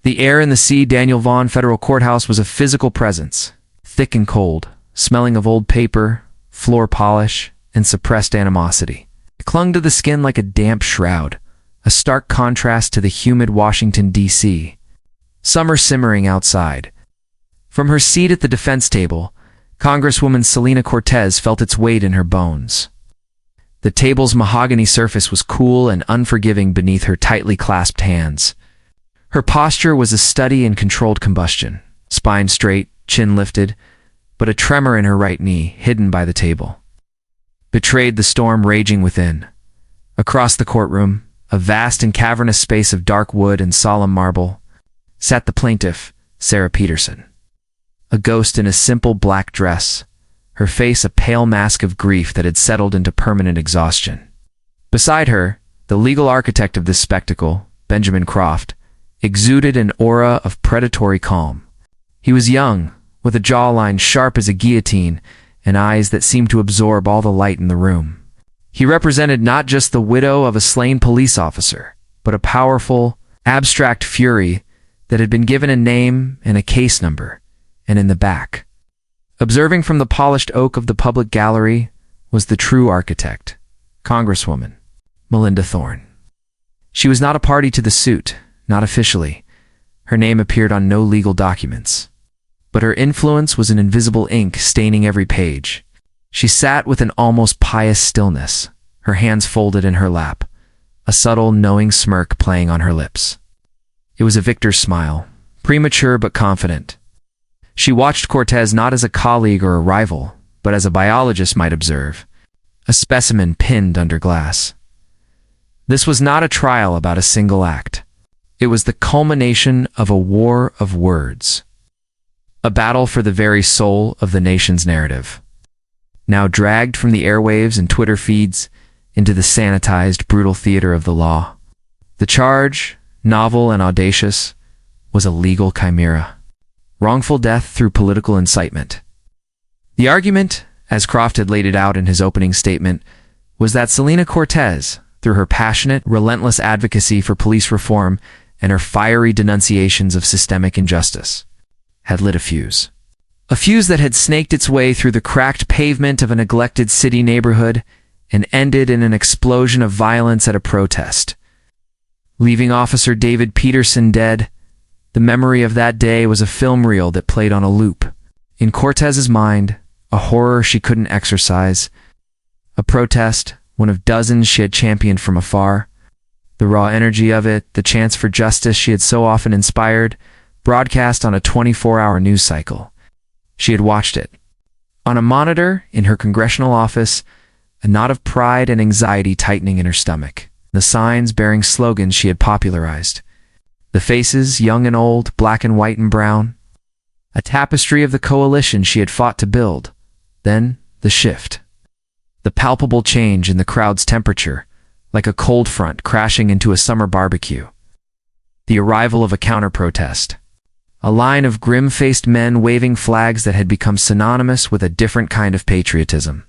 The air in the C. Daniel Vaughan Federal Courthouse was a physical presence, thick and cold, smelling of old paper, floor polish, and suppressed animosity. It clung to the skin like a damp shroud, a stark contrast to the humid Washington, D.C. Summer simmering outside. From her seat at the defense table, Congresswoman Selena Cortez felt its weight in her bones. The table's mahogany surface was cool and unforgiving beneath her tightly clasped hands. Her posture was a study in controlled combustion, spine straight, chin lifted, but a tremor in her right knee, hidden by the table, betrayed the storm raging within. Across the courtroom, a vast and cavernous space of dark wood and solemn marble, sat the plaintiff, Sarah Peterson. A ghost in a simple black dress, her face a pale mask of grief that had settled into permanent exhaustion. Beside her, the legal architect of this spectacle, Benjamin Croft, exuded an aura of predatory calm. He was young, with a jawline sharp as a guillotine and eyes that seemed to absorb all the light in the room. He represented not just the widow of a slain police officer, but a powerful, abstract fury that had been given a name and a case number, and in the back, observing from the polished oak of the public gallery, was the true architect, Congresswoman Melinda Thorne. She was not a party to the suit, not officially. Her name appeared on no legal documents. But her influence was an invisible ink staining every page. She sat with an almost pious stillness, her hands folded in her lap, a subtle, knowing smirk playing on her lips. It was a victor's smile, premature but confident. She watched Cortez not as a colleague or a rival, but as a biologist might observe, a specimen pinned under glass. This was not a trial about a single act. It was the culmination of a war of words, a battle for the very soul of the nation's narrative. Now dragged from the airwaves and Twitter feeds into the sanitized, brutal theater of the law. The charge, novel and audacious, was a legal chimera. Wrongful death through political incitement. The argument, as Croft had laid it out in his opening statement, was that Selena Cortez, through her passionate, relentless advocacy for police reform and her fiery denunciations of systemic injustice, had lit a fuse. A fuse that had snaked its way through the cracked pavement of a neglected city neighborhood and ended in an explosion of violence at a protest. Leaving Officer David Peterson dead, the memory of that day was a film reel that played on a loop. In Cortez's mind, a horror she couldn't exorcise, a protest, one of dozens she had championed from afar. The raw energy of it, the chance for justice she had so often inspired, broadcast on a 24-hour news cycle. She had watched it. On a monitor in her congressional office, a knot of pride and anxiety tightening in her stomach, the signs bearing slogans she had popularized. The faces, young and old, black and white and brown. A tapestry of the coalition she had fought to build. Then, the shift. The palpable change in the crowd's temperature, like a cold front crashing into a summer barbecue. The arrival of a counter-protest. A line of grim-faced men waving flags that had become synonymous with a different kind of patriotism.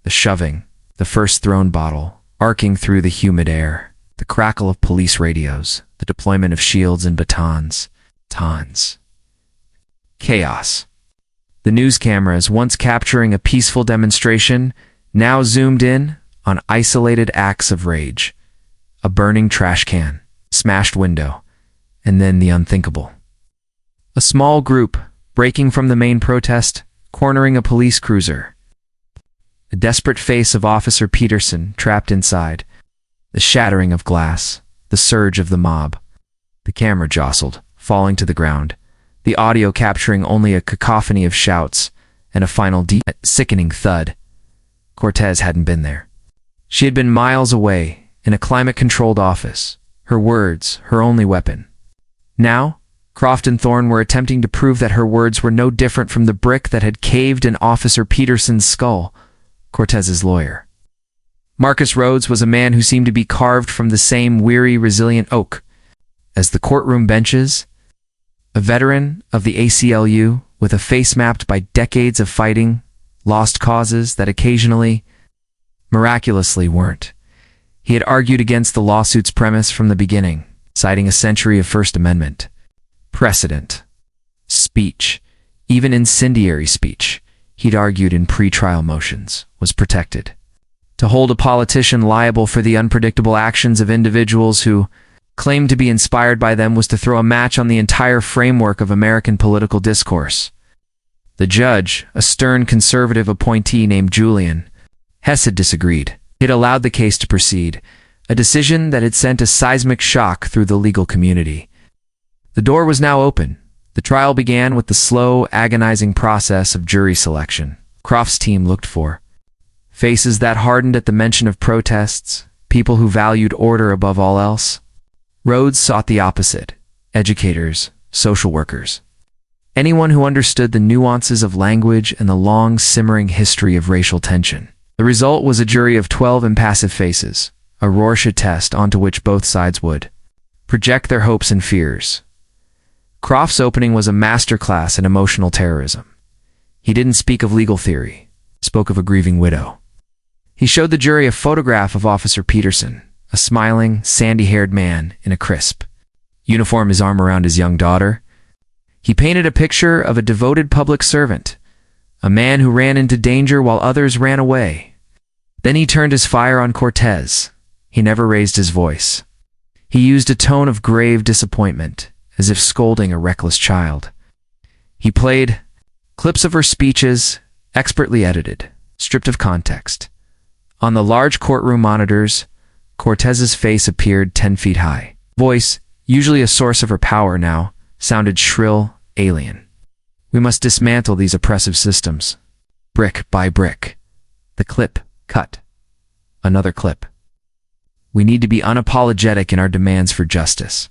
The shoving, the first thrown bottle, arcing through the humid air. The crackle of police radios, the deployment of shields and batons. Chaos. The news cameras, once capturing a peaceful demonstration, now zoomed in on isolated acts of rage. A burning trash can, smashed window, and then the unthinkable. A small group, breaking from the main protest, cornering a police cruiser. The desperate face of Officer Peterson trapped inside. The shattering of glass, the surge of the mob. The camera jostled, falling to the ground, the audio capturing only a cacophony of shouts and a final deep, sickening thud. Cortez hadn't been there. She had been miles away, in a climate-controlled office, her words her only weapon. Now, Croft and Thorne were attempting to prove that her words were no different from the brick that had caved in Officer Peterson's skull, Cortez's lawyer. Marcus Rhodes was a man who seemed to be carved from the same weary, resilient oak as the courtroom benches, a veteran of the ACLU with a face mapped by decades of fighting, lost causes that occasionally, miraculously, weren't. He had argued against the lawsuit's premise from the beginning, citing a century of First Amendment Precedent. Speech, even incendiary speech, he'd argued in pretrial motions, was protected. To hold a politician liable for the unpredictable actions of individuals who claimed to be inspired by them was to throw a match on the entire framework of American political discourse. The judge, a stern conservative appointee named Julian Hess, had disagreed. It allowed the case to proceed, a decision that had sent a seismic shock through the legal community. The door was now open. The trial began with the slow, agonizing process of jury selection. Croft's team looked for faces that hardened at the mention of protests, people who valued order above all else. Rhodes sought the opposite: educators, social workers, anyone who understood the nuances of language and the long, simmering history of racial tension. The result was a jury of 12 impassive faces, a Rorschach test onto which both sides would project their hopes and fears. Croft's opening was a masterclass in emotional terrorism. He didn't speak of legal theory, he spoke of a grieving widow. He showed the jury a photograph of Officer Peterson, a smiling, sandy-haired man in a crisp uniform, his arm around his young daughter. He painted a picture of a devoted public servant, a man who ran into danger while others ran away. Then he turned his fire on Cortez. He never raised his voice. He used a tone of grave disappointment, as if scolding a reckless child. He played clips of her speeches, expertly edited, stripped of context. On the large courtroom monitors, Cortez's face appeared 10 feet high. Voice, usually a source of her power now, sounded shrill, alien. We must dismantle these oppressive systems, brick by brick. The clip cut. Another clip. We need to be unapologetic in our demands for justice.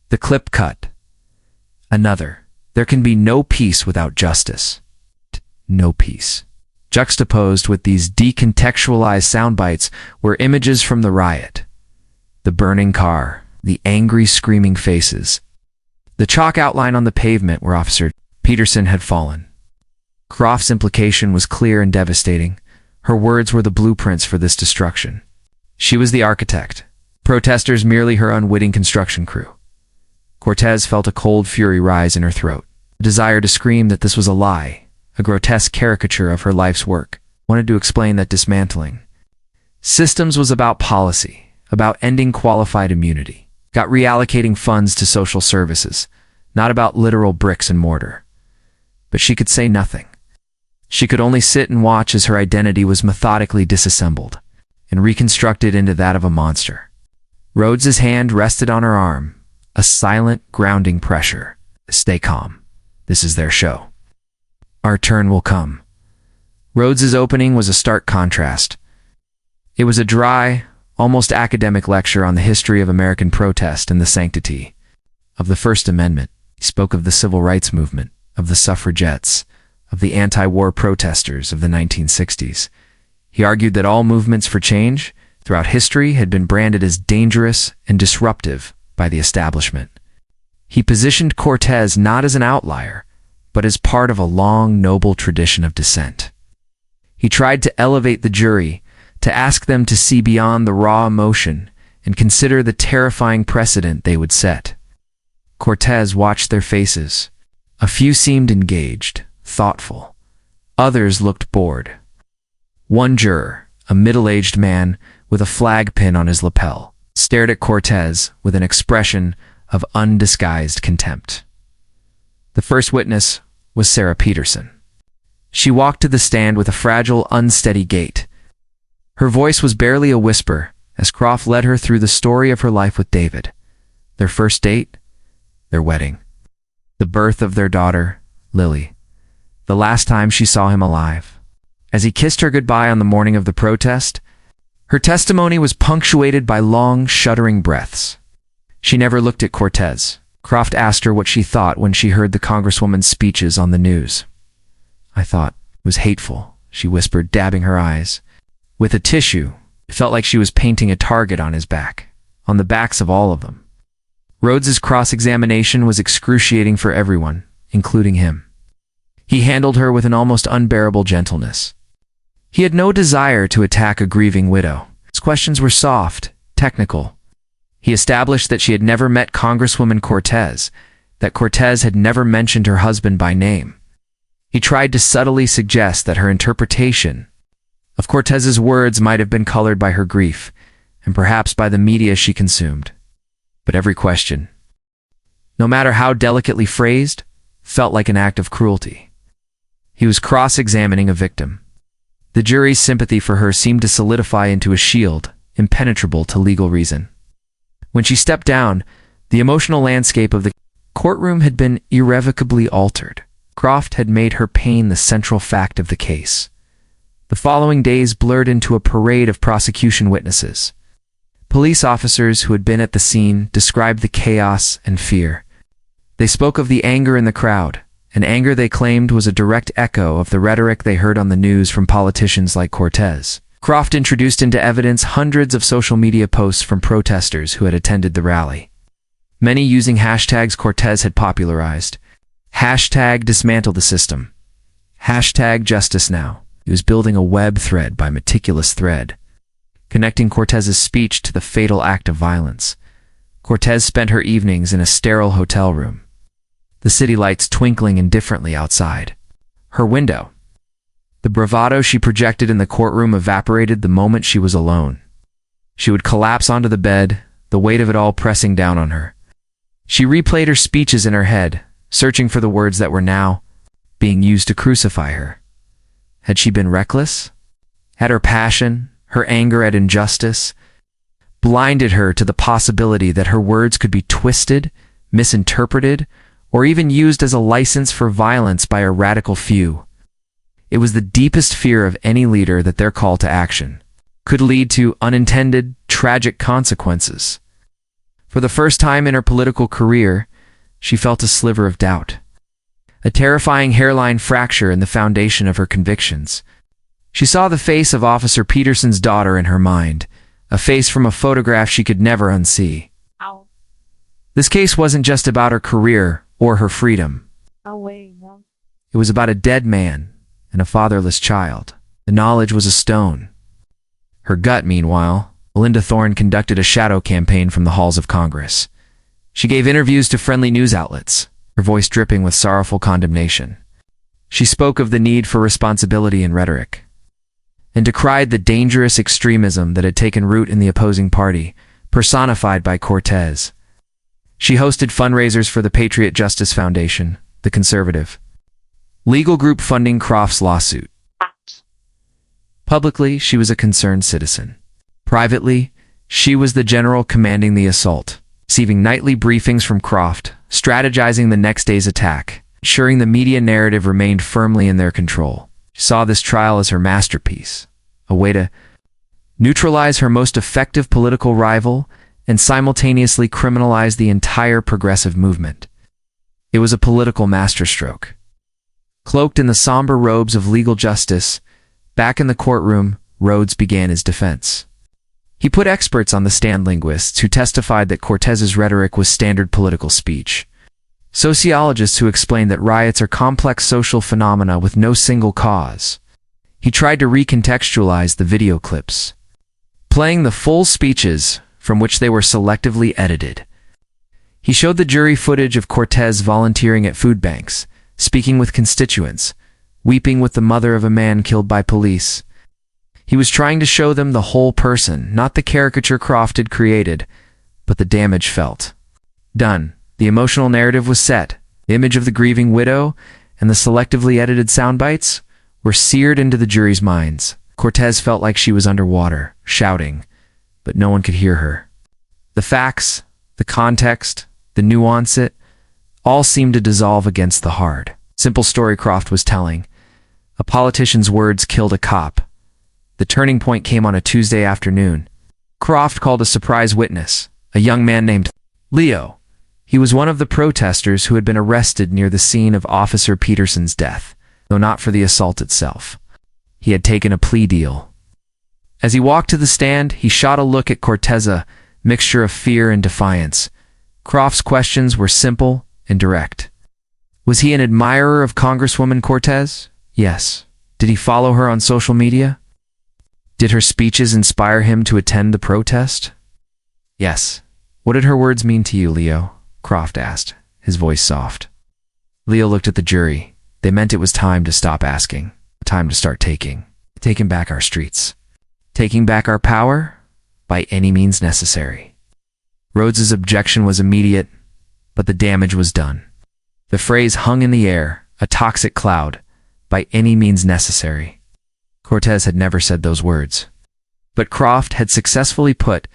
The clip cut. Another. There can be no peace without justice. No peace. Juxtaposed with these decontextualized sound bites were images from the riot. The burning car, the angry, screaming faces, the chalk outline on the pavement where Officer Peterson had fallen. Croft's implication was clear and devastating. Her words were the blueprints for this destruction. She was the architect, protesters merely her unwitting construction crew. Cortez felt a cold fury rise in her throat, a desire to scream that this was a lie, a grotesque caricature of her life's work. Wanted to explain that dismantling systems was about policy, about ending qualified immunity, got reallocating funds to social services, not about literal bricks and mortar. But she could say nothing. She could only sit and watch as her identity was methodically disassembled and reconstructed into that of a monster. Rhodes's hand rested on her arm, a silent, grounding pressure. Stay calm. This is their show. Our turn will come. Rhodes's opening was a stark contrast. It was a dry, almost academic lecture on the history of American protest and the sanctity of the First Amendment. He spoke of the civil rights movement, of the suffragettes, of the anti-war protesters of the 1960s. He argued that all movements for change throughout history had been branded as dangerous and disruptive by the establishment. He positioned Cortez not as an outlier, but as part of a long, noble tradition of dissent. He tried to elevate the jury, to ask them to see beyond the raw emotion and consider the terrifying precedent they would set. Cortez watched their faces. A few seemed engaged, thoughtful. Others looked bored. One juror, a middle-aged man with a flag pin on his lapel, stared at Cortez with an expression of undisguised contempt. The first witness was Sarah Peterson. She walked to the stand with a fragile, unsteady gait. Her voice was barely a whisper as Croft led her through the story of her life with David. Their first date, their wedding, the birth of their daughter, Lily, the last time she saw him alive. As he kissed her goodbye on the morning of the protest, her testimony was punctuated by long, shuddering breaths. She never looked at Cortez. Croft asked her what she thought when she heard the Congresswoman's speeches on the news. I thought it was hateful, she whispered, dabbing her eyes. With a tissue, it felt like she was painting a target on his back, on the backs of all of them. Rhodes's cross-examination was excruciating for everyone, including him. He handled her with an almost unbearable gentleness. He had no desire to attack a grieving widow. His questions were soft, technical. He established that she had never met Congresswoman Cortez, that Cortez had never mentioned her husband by name. He tried to subtly suggest that her interpretation of Cortez's words might have been colored by her grief, and perhaps by the media she consumed. But every question, no matter how delicately phrased, felt like an act of cruelty. He was cross-examining a victim. The jury's sympathy for her seemed to solidify into a shield, impenetrable to legal reason. When she stepped down, the emotional landscape of the courtroom had been irrevocably altered. Croft had made her pain the central fact of the case. The following days blurred into a parade of prosecution witnesses. Police officers who had been at the scene described the chaos and fear. They spoke of the anger in the crowd, an anger they claimed was a direct echo of the rhetoric they heard on the news from politicians like Cortez. Croft introduced into evidence hundreds of social media posts from protesters who had attended the rally, many using hashtags Cortez had popularized. Hashtag dismantle the system. Hashtag justice now. He was building a web thread by meticulous thread, connecting Cortez's speech to the fatal act of violence. Cortez spent her evenings in a sterile hotel room, the city lights twinkling indifferently outside her window. The bravado she projected in the courtroom evaporated the moment she was alone. She would collapse onto the bed, the weight of it all pressing down on her. She replayed her speeches in her head, searching for the words that were now being used to crucify her. Had she been reckless? Had her passion, her anger at injustice, blinded her to the possibility that her words could be twisted, misinterpreted, or even used as a license for violence by a radical few? It was the deepest fear of any leader that their call to action could lead to unintended, tragic consequences. For the first time in her political career, she felt a sliver of doubt, a terrifying hairline fracture in the foundation of her convictions. She saw the face of Officer Peterson's daughter in her mind, a face from a photograph she could never unsee. Ow. This case wasn't just about her career or her freedom. It was about a dead man and a fatherless child. The knowledge was a stone. Her gut, meanwhile, Linda Thorne conducted a shadow campaign from the halls of Congress. She gave interviews to friendly news outlets, her voice dripping with sorrowful condemnation. She spoke of the need for responsibility in rhetoric, and decried the dangerous extremism that had taken root in the opposing party, personified by Cortez. She hosted fundraisers for the Patriot Justice Foundation, the conservative legal group funding Croft's lawsuit. Publicly, she was a concerned citizen. Privately, she was the general commanding the assault, receiving nightly briefings from Croft, strategizing the next day's attack, ensuring the media narrative remained firmly in their control. She saw this trial as her masterpiece, a way to neutralize her most effective political rival and simultaneously criminalize the entire progressive movement. It was a political masterstroke. Cloaked in the somber robes of legal justice, back in the courtroom, Rhodes began his defense. He put experts on the stand, linguists who testified that Cortez's rhetoric was standard political speech, sociologists who explained that riots are complex social phenomena with no single cause. He tried to recontextualize the video clips, playing the full speeches from which they were selectively edited. He showed the jury footage of Cortez volunteering at food banks, speaking with constituents, weeping with the mother of a man killed by police. He was trying to show them the whole person, not the caricature Croft had created, but the damage felt. Done. The emotional narrative was set. The image of the grieving widow and the selectively edited sound bites were seared into the jury's minds. Cortez felt like she was underwater, shouting, but no one could hear her. The facts, the context, the nuance, it all seemed to dissolve against the hard, simple story Croft was telling. A politician's words killed a cop. The turning point came on a Tuesday afternoon. Croft called a surprise witness, a young man named Leo. He was one of the protesters who had been arrested near the scene of Officer Peterson's death, though not for the assault itself. He had taken a plea deal. As he walked to the stand, he shot a look at Cortez, a mixture of fear and defiance. Croft's questions were simple and direct. Was he an admirer of Congresswoman Cortez? Yes. Did he follow her on social media? Did her speeches inspire him to attend the protest? Yes. What did her words mean to you, Leo? Croft asked, his voice soft. Leo looked at the jury. They meant it was time to stop asking, time to start taking back our streets. Taking back our power by any means necessary. Rhodes's objection was immediate, but the damage was done. The phrase hung in the air, a toxic cloud, by any means necessary. Cortez had never said those words, but Croft had successfully put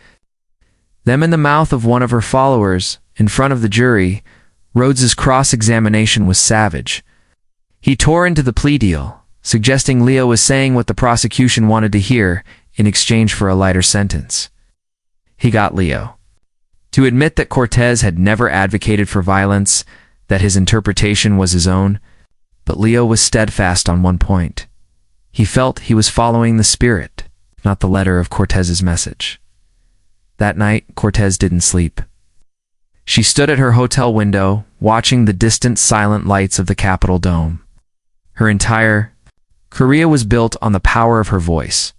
them in the mouth of one of her followers in front of the jury. Rhodes's cross-examination was savage. He tore into the plea deal, suggesting Leo was saying what the prosecution wanted to hear in exchange for a lighter sentence. He got Leo to admit that Cortez had never advocated for violence, that his interpretation was his own, but Leo was steadfast on one point. He felt he was following the spirit, not the letter of Cortez's message. That night, Cortez didn't sleep. She stood at her hotel window, watching the distant silent lights of the Capitol dome. Her entire career was built on the power of her voice.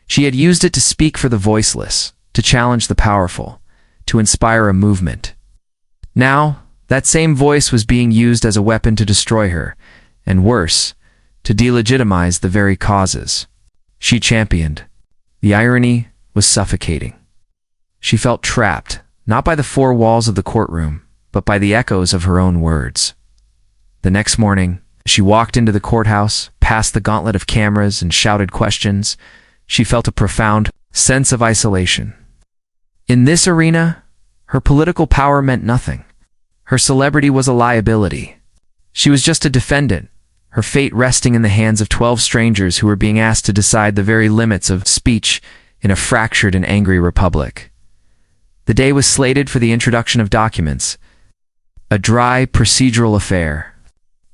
She had used it to speak for the voiceless, to challenge the powerful, to inspire a movement. Now, that same voice was being used as a weapon to destroy her, and worse, to delegitimize the very causes she championed. The irony was suffocating. She felt trapped, not by the four walls of the courtroom, but by the echoes of her own words. The next morning, she walked into the courthouse, past the gauntlet of cameras and shouted questions. She felt a profound sense of isolation. In this arena, her political power meant nothing. Her celebrity was a liability. She was just a defendant, her fate resting in the hands of 12 strangers who were being asked to decide the very limits of speech in a fractured and angry republic. The day was slated for the introduction of documents, a dry, procedural affair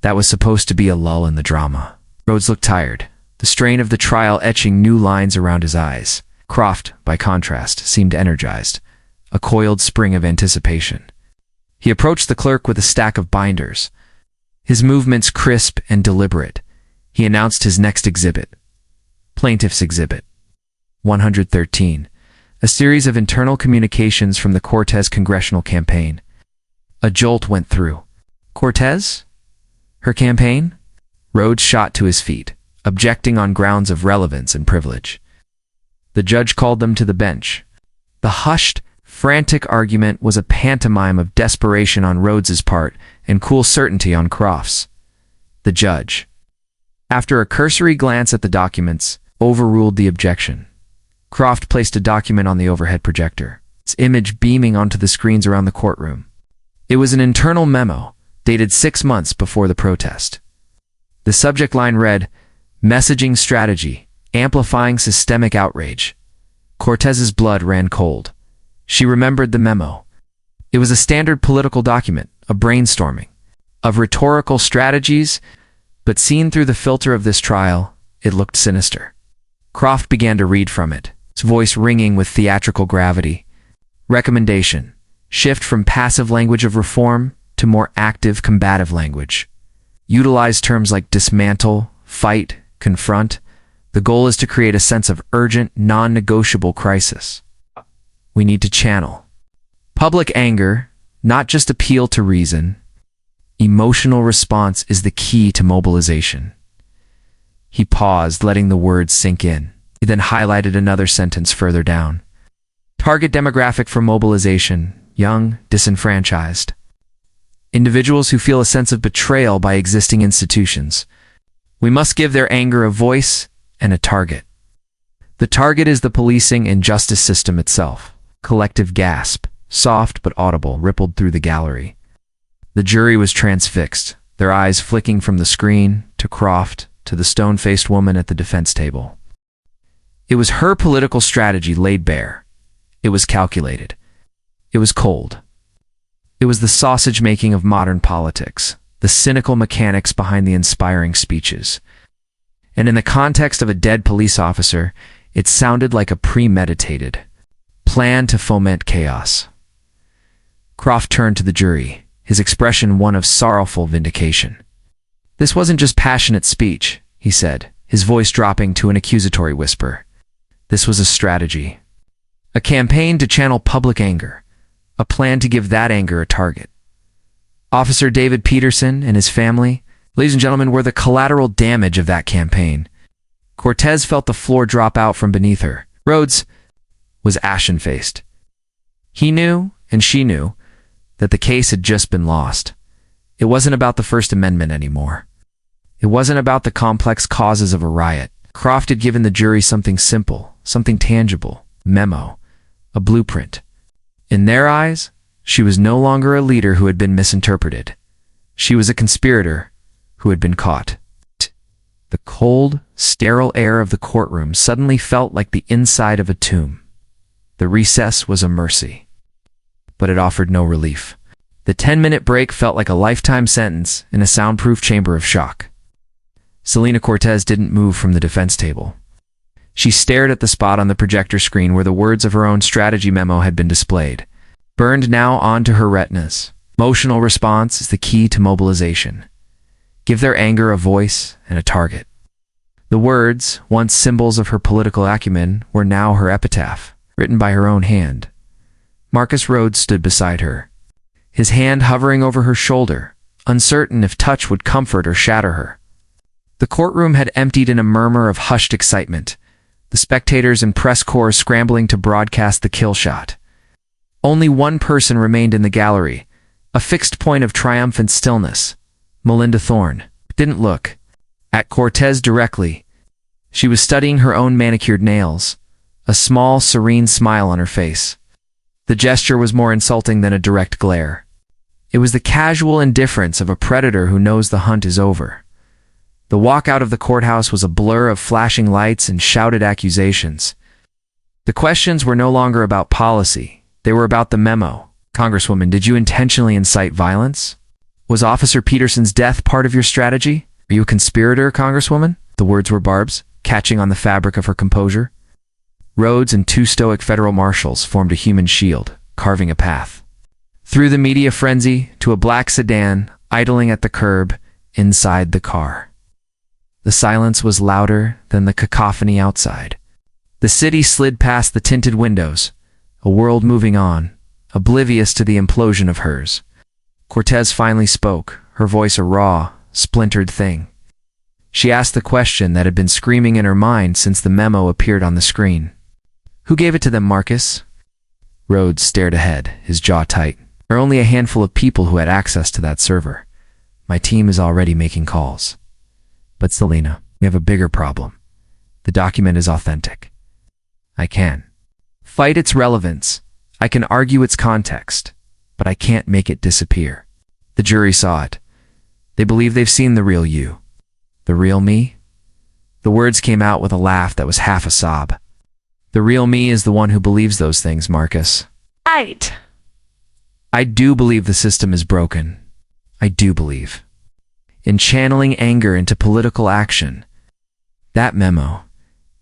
that was supposed to be a lull in the drama. Rhodes looked tired, the strain of the trial etching new lines around his eyes. Croft, by contrast, seemed energized, a coiled spring of anticipation. He approached the clerk with a stack of binders. His movements crisp and deliberate. He announced his next exhibit. Plaintiff's Exhibit 113, a series of internal communications from the Cortez congressional campaign. A jolt went through. Cortez? Her campaign? Rhodes shot to his feet, objecting on grounds of relevance and privilege. The judge called them to the bench. The hushed, frantic argument was a pantomime of desperation on Rhodes's part and cool certainty on Croft's. The judge, after a cursory glance at the documents, overruled the objection. Croft placed a document on the overhead projector, its image beaming onto the screens around the courtroom. It was an internal memo, dated 6 months before the protest. The subject line read, "Messaging Strategy, Amplifying Systemic Outrage." Cortez's blood ran cold. She remembered the memo. It was a standard political document, a brainstorming of rhetorical strategies, but seen through the filter of this trial, it looked sinister. Croft began to read from it, his voice ringing with theatrical gravity. Recommendation: shift from passive language of reform to more active, combative language. Utilize terms like dismantle, fight, confront. The goal is to create a sense of urgent, non-negotiable crisis. We need to channel public anger, not just appeal to reason. Emotional response is the key to mobilization. He paused, letting the words sink in. He then highlighted another sentence further down. Target demographic for mobilization: young, disenfranchised. Individuals who feel a sense of betrayal by existing institutions. We must give their anger a voice and a target. The target is the policing and justice system itself. Collective gasp, soft but audible, rippled through the gallery. The jury was transfixed, their eyes flicking from the screen to Croft to the stone-faced woman at the defense table. It was her political strategy laid bare. It was calculated. It was cold. It was the sausage-making of modern politics, the cynical mechanics behind the inspiring speeches. And in the context of a dead police officer, it sounded like a premeditated plan to foment chaos. Croft turned to the jury, his expression one of sorrowful vindication. This wasn't just passionate speech, he said, his voice dropping to an accusatory whisper. This was a strategy. A campaign to channel public anger. A plan to give that anger a target. Officer David Peterson and his family, ladies and gentlemen, were the collateral damage of that campaign. Cortez felt the floor drop out from beneath her. Rhodes was ashen-faced. He knew, and she knew, that the case had just been lost. It wasn't about the First Amendment anymore. It wasn't about the complex causes of a riot. Croft had given the jury something simple, something tangible, memo, a blueprint. In their eyes, she was no longer a leader who had been misinterpreted. She was a conspirator who had been caught. The cold, sterile air of the courtroom suddenly felt like the inside of a tomb. The recess was a mercy, but it offered no relief. The 10-minute break felt like a lifetime sentence in a soundproof chamber of shock. Selena Cortez didn't move from the defense table. She stared at the spot on the projector screen where the words of her own strategy memo had been displayed, burned now onto her retinas. Emotional response is the key to mobilization. Give their anger a voice and a target. The words, once symbols of her political acumen, were now her epitaph, written by her own hand. Marcus Rhodes stood beside her, his hand hovering over her shoulder, uncertain if touch would comfort or shatter her. The courtroom had emptied in a murmur of hushed excitement, the spectators and press corps scrambling to broadcast the kill shot. Only one person remained in the gallery, a fixed point of triumphant stillness. Melinda Thorne didn't look at Cortez directly. She was studying her own manicured nails, a small, serene smile on her face. The gesture was more insulting than a direct glare. It was the casual indifference of a predator who knows the hunt is over. The walk out of the courthouse was a blur of flashing lights and shouted accusations. The questions were no longer about policy. They were about the memo. Congresswoman, did you intentionally incite violence? Was Officer Peterson's death part of your strategy? Are you a conspirator, Congresswoman? The words were barbs, catching on the fabric of her composure. Rhodes and two stoic federal marshals formed a human shield, carving a path. Through the media frenzy to a black sedan idling at the curb inside the car. The silence was louder than the cacophony outside. The city slid past the tinted windows, a world moving on, oblivious to the implosion of hers. Cortez finally spoke, her voice a raw, splintered thing. She asked the question that had been screaming in her mind since the memo appeared on the screen. Who gave it to them, Marcus? Rhodes stared ahead, his jaw tight. There are only a handful of people who had access to that server. My team is already making calls. But Selena, we have a bigger problem. The document is authentic. I can fight its relevance. I can argue its context, but I can't make it disappear. The jury saw it. They believe they've seen the real you. The real me? The words came out with a laugh that was half a sob. The real me is the one who believes those things, Marcus. Right. I do believe the system is broken. I do believe in channeling anger into political action. That memo,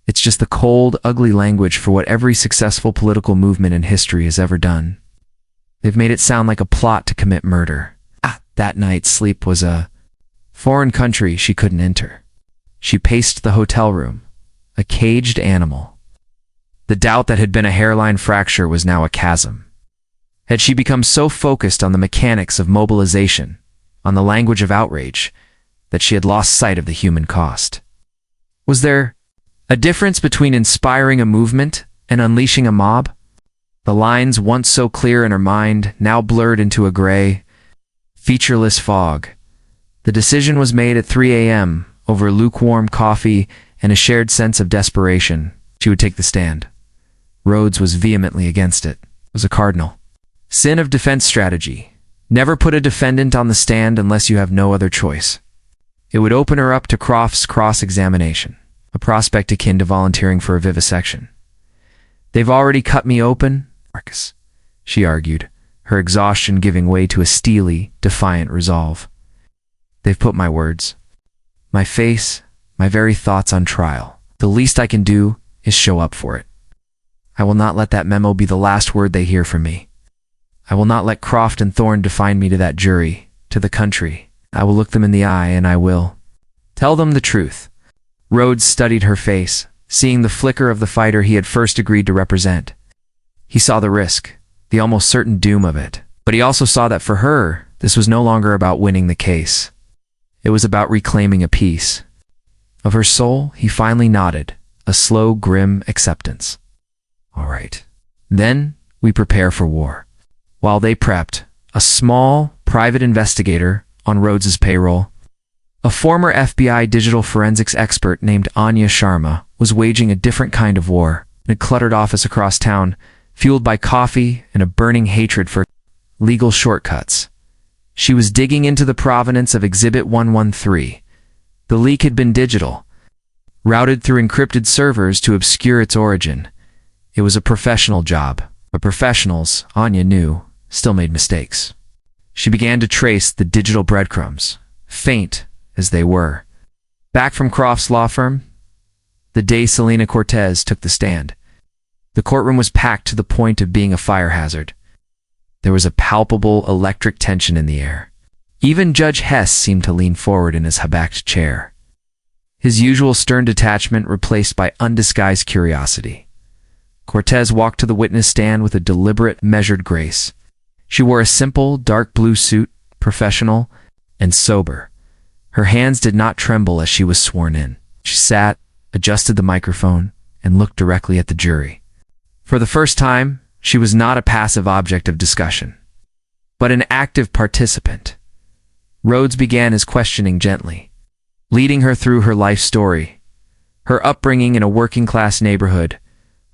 it's just the cold, ugly language for what every successful political movement in history has ever done. They've made it sound like a plot to commit murder. That night's sleep was a foreign country she couldn't enter. She paced the hotel room, a caged animal. The doubt that had been a hairline fracture was now a chasm. Had she become so focused on the mechanics of mobilization, on the language of outrage, that she had lost sight of the human cost? Was there a difference between inspiring a movement and unleashing a mob? The lines once so clear in her mind now blurred into a gray, featureless fog. The decision was made at 3 a.m. over lukewarm coffee and a shared sense of desperation. She would take the stand. Rhodes was vehemently against it. It was a cardinal sin of defense strategy. Never put a defendant on the stand unless you have no other choice. It would open her up to Croft's cross-examination, a prospect akin to volunteering for a vivisection. They've already cut me open, Marcus, she argued, her exhaustion giving way to a steely, defiant resolve. They've put my words, my face, my very thoughts on trial. The least I can do is show up for it. I will not let that memo be the last word they hear from me. I will not let Croft and Thorne define me to that jury, to the country. I will look them in the eye and I will tell them the truth. Rhodes studied her face, seeing the flicker of the fighter he had first agreed to represent. He saw the risk, the almost certain doom of it, but he also saw that for her, this was no longer about winning the case. It was about reclaiming a piece of her soul. He finally nodded, a slow, grim acceptance. All right. Then we prepare for war. While they prepped, a small, private investigator on Rhodes's payroll, a former FBI digital forensics expert named Anya Sharma, was waging a different kind of war in a cluttered office across town, fueled by coffee and a burning hatred for legal shortcuts. She was digging into the provenance of Exhibit 113. The leak had been digital, routed through encrypted servers to obscure its origin. It was a professional job, but professionals, Anya knew, still made mistakes. She began to trace the digital breadcrumbs, faint as they were. Back from Croft's law firm, the day Selena Cortez took the stand, the courtroom was packed to the point of being a fire hazard. There was a palpable electric tension in the air. Even Judge Hess seemed to lean forward in his high-backed chair, his usual stern detachment replaced by undisguised curiosity. Cortez walked to the witness stand with a deliberate, measured grace. She wore a simple, dark blue suit, professional and sober. Her hands did not tremble as she was sworn in. She sat, adjusted the microphone, and looked directly at the jury. For the first time, she was not a passive object of discussion, but an active participant. Rhodes began his questioning gently, leading her through her life story, her upbringing in a working-class neighborhood,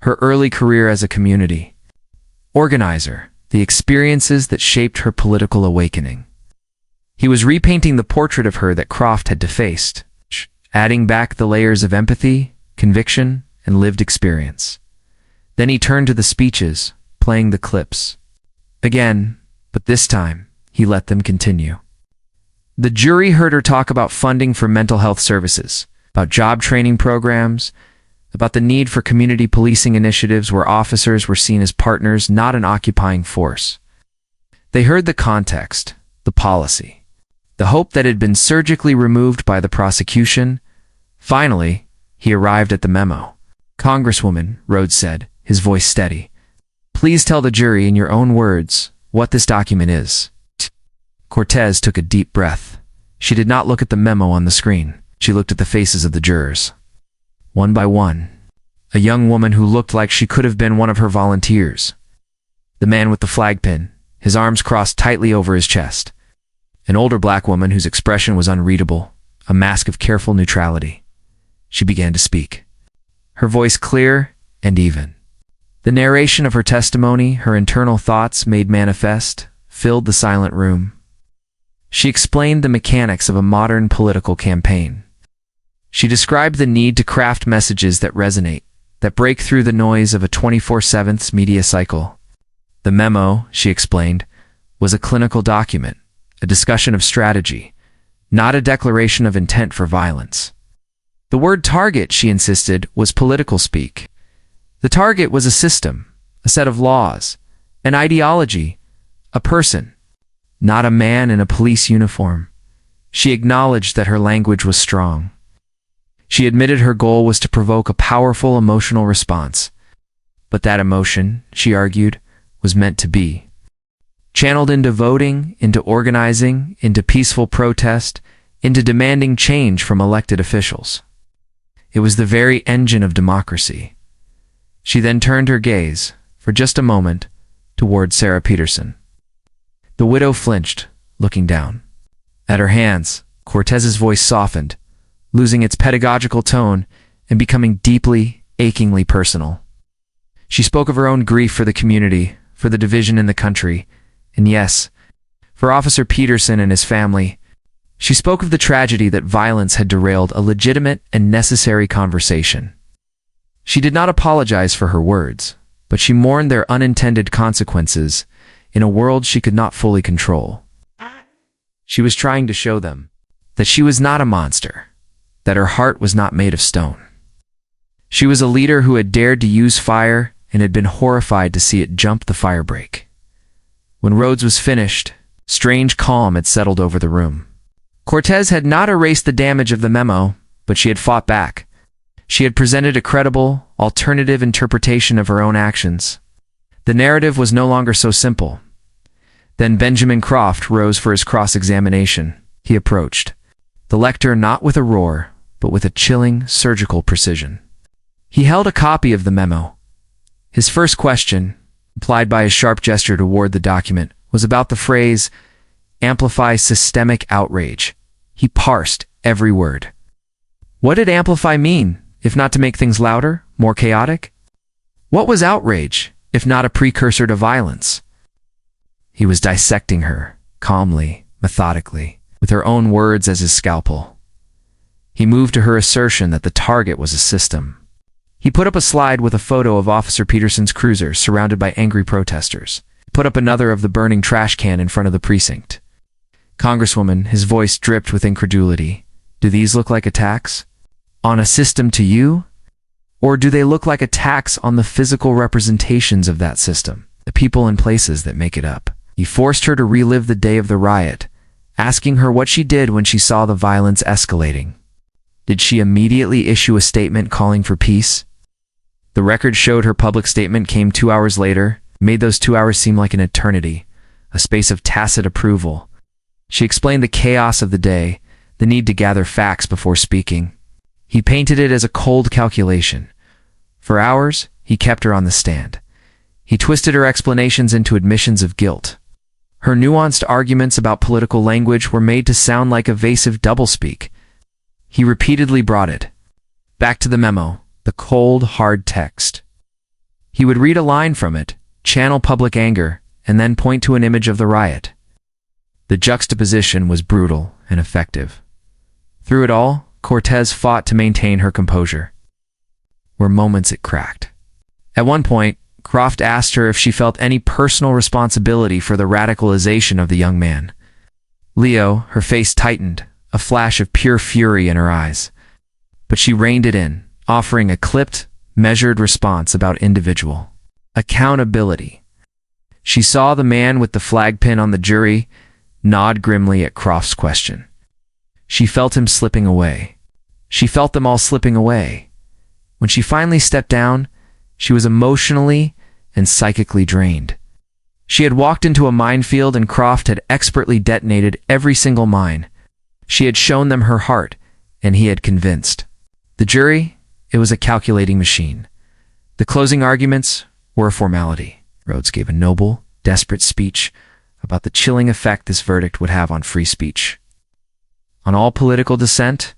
her early career as a community organizer, the experiences that shaped her political awakening. He was repainting the portrait of her that Croft had defaced, adding back the layers of empathy, conviction, and lived experience. Then he turned to the speeches, playing the clips. Again, but this time, he let them continue. The jury heard her talk about funding for mental health services, about job training programs, about the need for community policing initiatives where officers were seen as partners, not an occupying force. They heard the context, the policy, the hope that had been surgically removed by the prosecution. Finally, he arrived at the memo. "Congresswoman," Rhodes said, his voice steady, "please tell the jury in your own words what this document is." Cortez took a deep breath. She did not look at the memo on the screen. She looked at the faces of the jurors. One by one, a young woman who looked like she could have been one of her volunteers. The man with the flag pin, his arms crossed tightly over his chest. An older black woman whose expression was unreadable, a mask of careful neutrality. She began to speak, her voice clear and even. The narration of her testimony, her internal thoughts made manifest, filled the silent room. She explained the mechanics of a modern political campaign. She described the need to craft messages that resonate, that break through the noise of a 24/7 media cycle. The memo, she explained, was a clinical document, a discussion of strategy, not a declaration of intent for violence. The word target, she insisted, was political speak. The target was a system, a set of laws, an ideology, a person, not a man in a police uniform. She acknowledged that her language was strong. She admitted her goal was to provoke a powerful emotional response. But that emotion, she argued, was meant to be channeled into voting, into organizing, into peaceful protest, into demanding change from elected officials. It was the very engine of democracy. She then turned her gaze, for just a moment, toward Sarah Peterson. The widow flinched, looking down. At her hands, Cortez's voice softened, losing its pedagogical tone and becoming deeply, achingly personal. She spoke of her own grief for the community, for the division in the country, and yes, for Officer Peterson and his family. She spoke of the tragedy that violence had derailed a legitimate and necessary conversation. She did not apologize for her words, but she mourned their unintended consequences in a world she could not fully control. She was trying to show them that she was not a monster, that her heart was not made of stone. She was a leader who had dared to use fire and had been horrified to see it jump the firebreak. When Rhodes was finished, strange calm had settled over the room. Cortez had not erased the damage of the memo, but she had fought back. She had presented a credible, alternative interpretation of her own actions. The narrative was no longer so simple. Then Benjamin Croft rose for his cross-examination. He approached the lector not with a roar, but with a chilling, surgical precision. He held a copy of the memo. His first question, applied by a sharp gesture toward the document, was about the phrase, amplify systemic outrage. He parsed every word. What did amplify mean, if not to make things louder, more chaotic? What was outrage, if not a precursor to violence? He was dissecting her, calmly, methodically, with her own words as his scalpel. He moved to her assertion that the target was a system. He put up a slide with a photo of Officer Peterson's cruiser surrounded by angry protesters. He put up another of the burning trash can in front of the precinct. Congresswoman, his voice dripped with incredulity. Do these look like attacks? On a system to you? Or do they look like attacks on the physical representations of that system, the people and places that make it up? He forced her to relive the day of the riot, asking her what she did when she saw the violence escalating. Did she immediately issue a statement calling for peace? The record showed her public statement came 2 hours later, made those 2 hours seem like an eternity, a space of tacit approval. She explained the chaos of the day, the need to gather facts before speaking. He painted it as a cold calculation. For hours, he kept her on the stand. He twisted her explanations into admissions of guilt. Her nuanced arguments about political language were made to sound like evasive doublespeak. He repeatedly brought it back to the memo, the cold, hard text. He would read a line from it, channel public anger, and then point to an image of the riot. The juxtaposition was brutal and effective. Through it all, Cortez fought to maintain her composure. Were moments it cracked. At one point, Croft asked her if she felt any personal responsibility for the radicalization of the young man. Leo, her face tightened, a flash of pure fury in her eyes. But she reined it in, offering a clipped, measured response about individual accountability. She saw the man with the flag pin on the jury nod grimly at Croft's question. She felt him slipping away. She felt them all slipping away. When she finally stepped down, she was emotionally and psychically drained. She had walked into a minefield and Croft had expertly detonated every single mine. She had shown them her heart, and he had convinced. The jury, it was a calculating machine. The closing arguments were a formality. Rhodes gave a noble, desperate speech about the chilling effect this verdict would have on free speech. On all political dissent,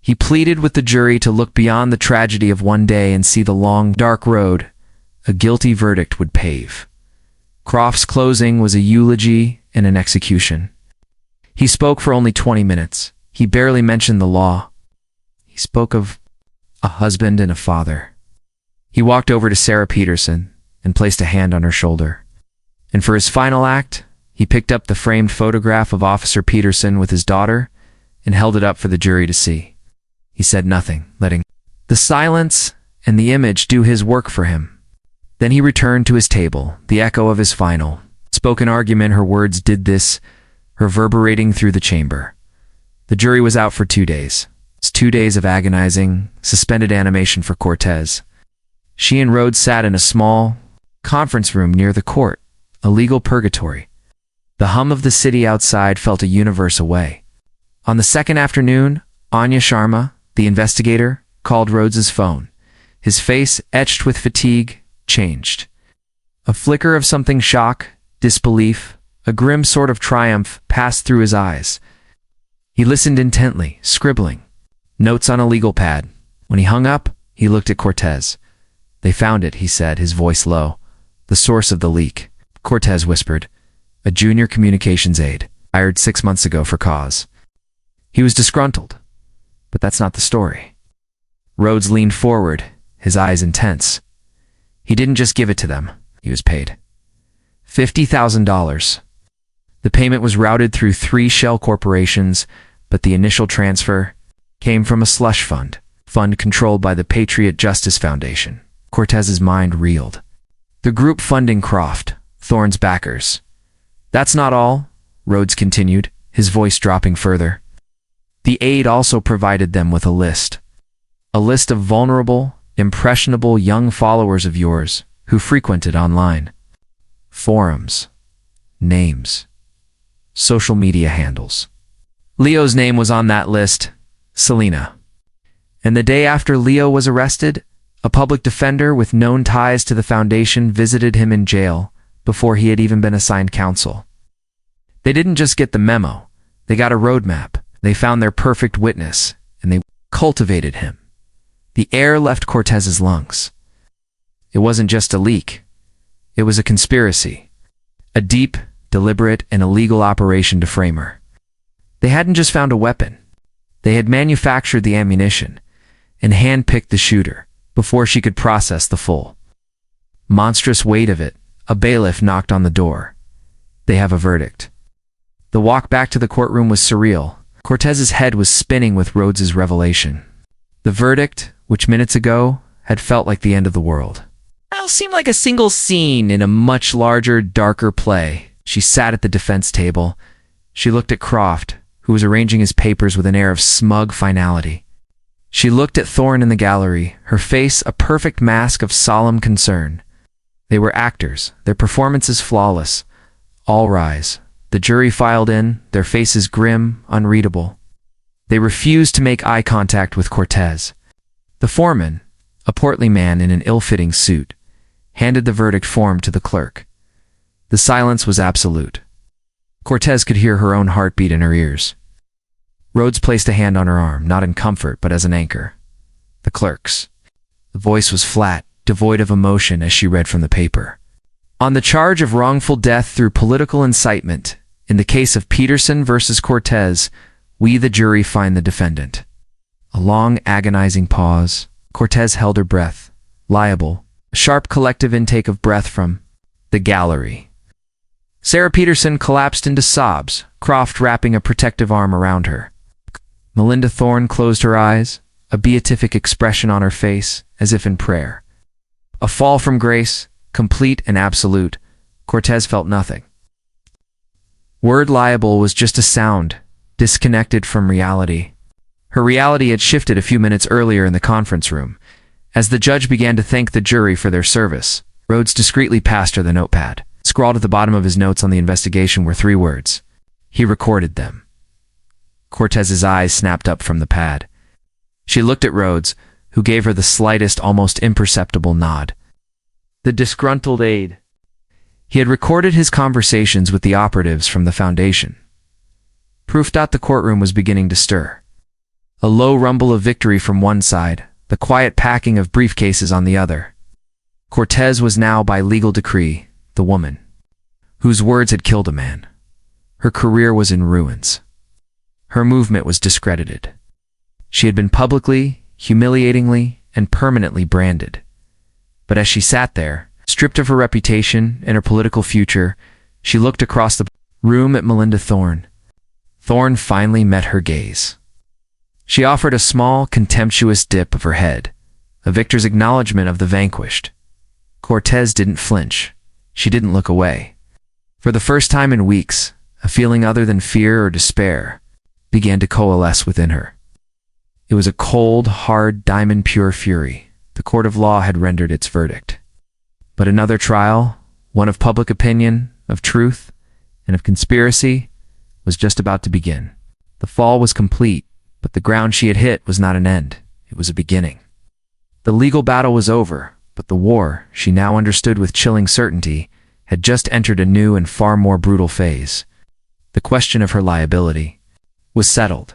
he pleaded with the jury to look beyond the tragedy of one day and see the long, dark road a guilty verdict would pave. Croft's closing was a eulogy and an execution. He spoke for only 20 minutes. He barely mentioned the law. He spoke of a husband and a father. He walked over to Sarah Peterson and placed a hand on her shoulder. And for his final act, he picked up the framed photograph of Officer Peterson with his daughter and held it up for the jury to see. He said nothing, letting the silence and the image do his work for him. Then he returned to his table, the echo of his final spoken argument. Her words did this, reverberating through the chamber. The jury was out for 2 days. It's 2 days of agonizing, suspended animation for Cortez. She and Rhodes sat in a small conference room near the court, a legal purgatory. The hum of the city outside felt a universe away. On the second afternoon, Anya Sharma, the investigator, called Rhodes's phone. His face, etched with fatigue, changed. A flicker of something shock, disbelief, a grim sort of triumph passed through his eyes. He listened intently, scribbling notes on a legal pad. When he hung up, he looked at Cortez. They found it, he said, his voice low. The source of the leak, Cortez whispered. A junior communications aide, hired 6 months ago for cause. He was disgruntled. But that's not the story. Rhodes leaned forward, his eyes intense. He didn't just give it to them. He was paid $50,000. The payment was routed through 3 shell corporations, but the initial transfer came from a slush fund controlled by the Patriot Justice Foundation. Cortez's mind reeled. The group funding Croft, Thorne's backers. That's not all, Rhodes continued, his voice dropping further. The aide also provided them with a list of vulnerable, impressionable young followers of yours who frequented online forums, names, social media handles. Leo's name was on that list, Selena. And the day after Leo was arrested, a public defender with known ties to the foundation visited him in jail before he had even been assigned counsel. They didn't just get the memo, they got a roadmap. They found their perfect witness, and they cultivated him. The air left Cortez's lungs. It wasn't just a leak. It was a conspiracy. A deep, deliberate, and illegal operation to frame her. They hadn't just found a weapon. They had manufactured the ammunition and handpicked the shooter before she could process the full monstrous weight of it. A bailiff knocked on the door. They have a verdict. The walk back to the courtroom was surreal. Cortez's head was spinning with Rhodes's revelation. The verdict, which minutes ago had felt like the end of the world, now seemed like a single scene in a much larger, darker play. She sat at the defense table. She looked at Croft, who was arranging his papers with an air of smug finality. She looked at Thorne in the gallery, her face a perfect mask of solemn concern. They were actors, their performances flawless. All rise. The jury filed in, their faces grim, unreadable. They refused to make eye contact with Cortez. The foreman, a portly man in an ill-fitting suit, handed the verdict form to the clerk. The silence was absolute. Cortez could hear her own heartbeat in her ears. Rhodes placed a hand on her arm, not in comfort, but as an anchor. The clerk's. The voice was flat, devoid of emotion as she read from the paper. On the charge of wrongful death through political incitement, in the case of Peterson versus Cortez, we the jury find the defendant. A long, agonizing pause. Cortez held her breath. Liable. A sharp collective intake of breath from the gallery. Sarah Peterson collapsed into sobs, Croft wrapping a protective arm around her. Melinda Thorne closed her eyes, a beatific expression on her face, as if in prayer. A fall from grace, complete and absolute. Cortez felt nothing. Word liable was just a sound, disconnected from reality. Her reality had shifted a few minutes earlier in the conference room. As the judge began to thank the jury for their service, Rhodes discreetly passed her the notepad. Scrawled at the bottom of his notes on the investigation were 3 words. He recorded them. Cortez's eyes snapped up from the pad. She looked at Rhodes, who gave her the slightest, almost imperceptible nod. The disgruntled aide. He had recorded his conversations with the operatives from the foundation. Proof. The courtroom was beginning to stir. A low rumble of victory from one side, the quiet packing of briefcases on the other. Cortez was now, by legal decree, the woman whose words had killed a man. Her career was in ruins. Her movement was discredited. She had been publicly, humiliatingly, and permanently branded. But as she sat there, stripped of her reputation and her political future, she looked across the room at Melinda Thorne. Thorne finally met her gaze. She offered a small, contemptuous dip of her head, a victor's acknowledgement of the vanquished. Cortez didn't flinch. She didn't look away. For the first time in weeks, a feeling other than fear or despair began to coalesce within her. It was a cold, hard, diamond-pure fury. The court of law had rendered its verdict. But another trial, one of public opinion, of truth, and of conspiracy, was just about to begin. The fall was complete, but the ground she had hit was not an end. It was a beginning. The legal battle was over, but the war, she now understood with chilling certainty, had just entered a new and far more brutal phase. The question of her liability was settled.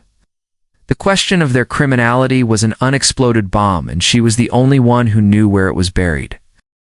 The question of their criminality was an unexploded bomb, and she was the only one who knew where it was buried.